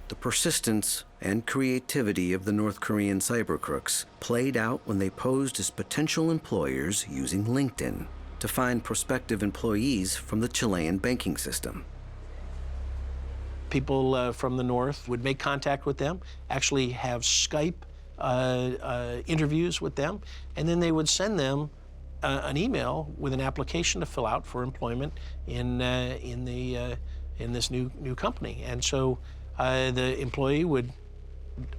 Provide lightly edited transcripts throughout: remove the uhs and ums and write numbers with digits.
The persistence and creativity of the North Korean cyber crooks played out when they posed as potential employers using LinkedIn to find prospective employees from the Chilean banking system. People from the North would make contact with them, actually have Skype interviews with them, and then they would send them an email with an application to fill out for employment in this new company. And so the employee would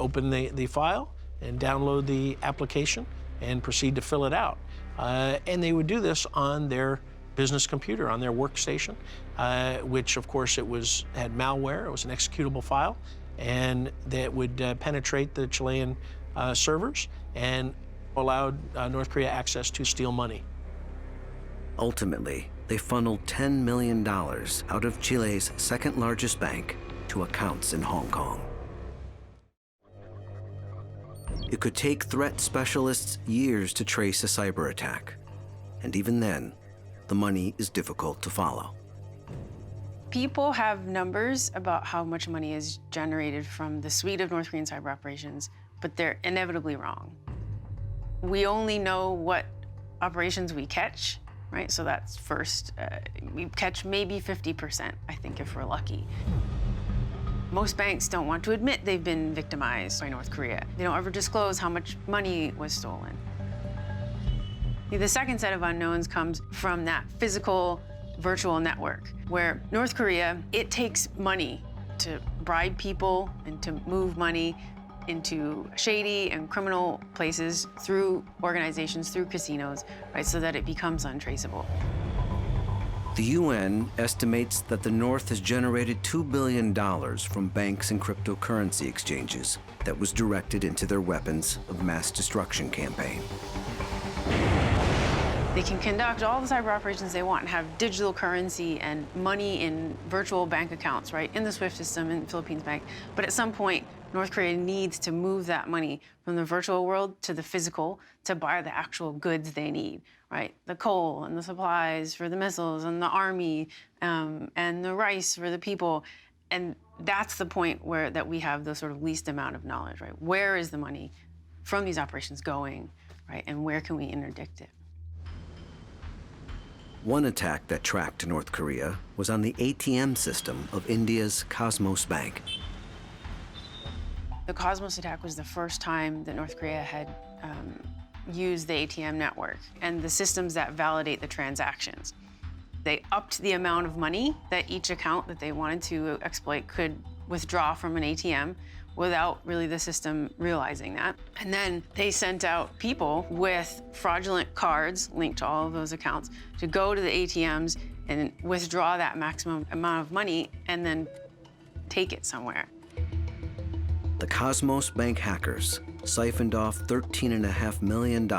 open the file and download the application and proceed to fill it out. And they would do this on their business computer, on their workstation, which of course had malware. It was an executable file, and that would penetrate the Chilean servers and allowed North Korea access to steal money. Ultimately, they funneled $10 million out of Chile's second largest bank to accounts in Hong Kong. It could take threat specialists years to trace a cyber attack, and even then, the money is difficult to follow. People have numbers about how much money is generated from the suite of North Korean cyber operations, but they're inevitably wrong. We only know what operations we catch, right? So that's first. We catch maybe 50%, I think, if we're lucky. Most banks don't want to admit they've been victimized by North Korea. They don't ever disclose how much money was stolen. The second set of unknowns comes from that physical virtual network, where North Korea, it takes money to bribe people and to move money into shady and criminal places through organizations, through casinos, right, so that it becomes untraceable. The UN estimates that the North has generated $2 billion from banks and cryptocurrency exchanges that was directed into their weapons of mass destruction campaign. They can conduct all the cyber operations they want and have digital currency and money in virtual bank accounts, right, in the SWIFT system in the Philippines Bank. But at some point, North Korea needs to move that money from the virtual world to the physical to buy the actual goods they need, right? The coal and the supplies for the missiles and the army and the rice for the people. And that's the point that we have the sort of least amount of knowledge, right? Where is the money from these operations going, right? And where can we interdict it? One attack that tracked North Korea was on the ATM system of India's Cosmos Bank. The Cosmos attack was the first time that North Korea had used the ATM network and the systems that validate the transactions. They upped the amount of money that each account that they wanted to exploit could withdraw from an ATM without really the system realizing that. And then they sent out people with fraudulent cards linked to all of those accounts to go to the ATMs and withdraw that maximum amount of money and then take it somewhere. The Cosmos Bank hackers siphoned off $13.5 million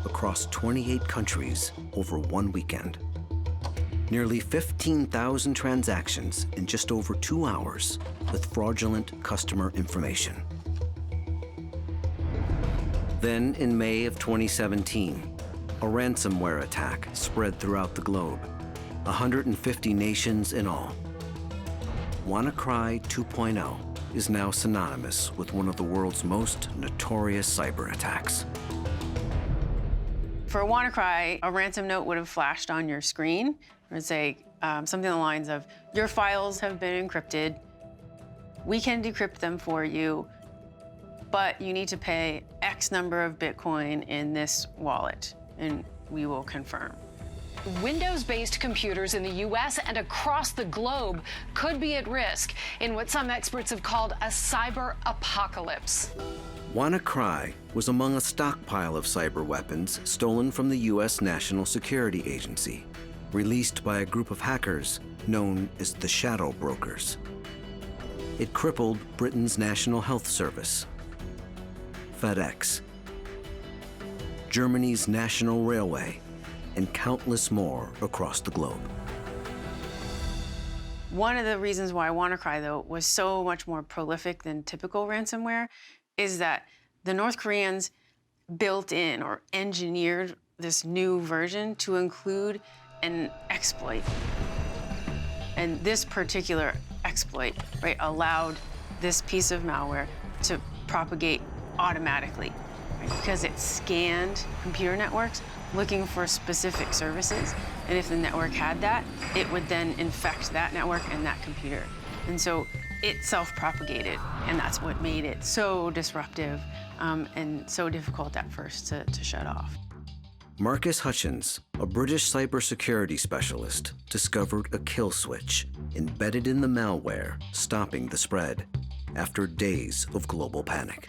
across 28 countries over one weekend. Nearly 15,000 transactions in just over 2 hours with fraudulent customer information. Then, in May of 2017, a ransomware attack spread throughout the globe, 150 nations in all. WannaCry 2.0 is now synonymous with one of the world's most notorious cyber attacks. For WannaCry, a ransom note would have flashed on your screen. It would say something along the lines of, your files have been encrypted. We can decrypt them for you, but you need to pay X number of Bitcoin in this wallet, and we will confirm. Windows-based computers in the U.S. and across the globe could be at risk in what some experts have called a cyber apocalypse. WannaCry was among a stockpile of cyber weapons stolen from the U.S. National Security Agency, released by a group of hackers known as the Shadow Brokers. It crippled Britain's National Health Service, FedEx, Germany's National Railway, and countless more across the globe. One of the reasons why WannaCry, though, was so much more prolific than typical ransomware is that the North Koreans built in or engineered this new version to include an exploit. And this particular exploit, right, allowed this piece of malware to propagate automatically, right? Because it scanned computer networks looking for specific services. And if the network had that, it would then infect that network and that computer. And so it self-propagated, and that's what made it so disruptive and so difficult at first to shut off. Marcus Hutchins, a British cybersecurity specialist, discovered a kill switch embedded in the malware, stopping the spread after days of global panic.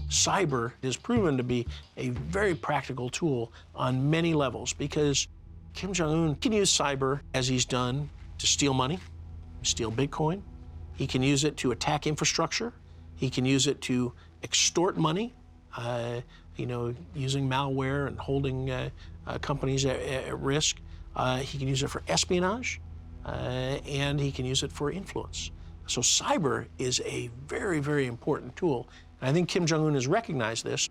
Cyber is proven to be a very practical tool on many levels because Kim Jong-un can use cyber, as he's done, to steal money, steal Bitcoin. He can use it to attack infrastructure. He can use it to extort money, using malware and holding companies at risk. He can use it for espionage, and he can use it for influence. So cyber is a very, very important tool. And I think Kim Jong-un has recognized this.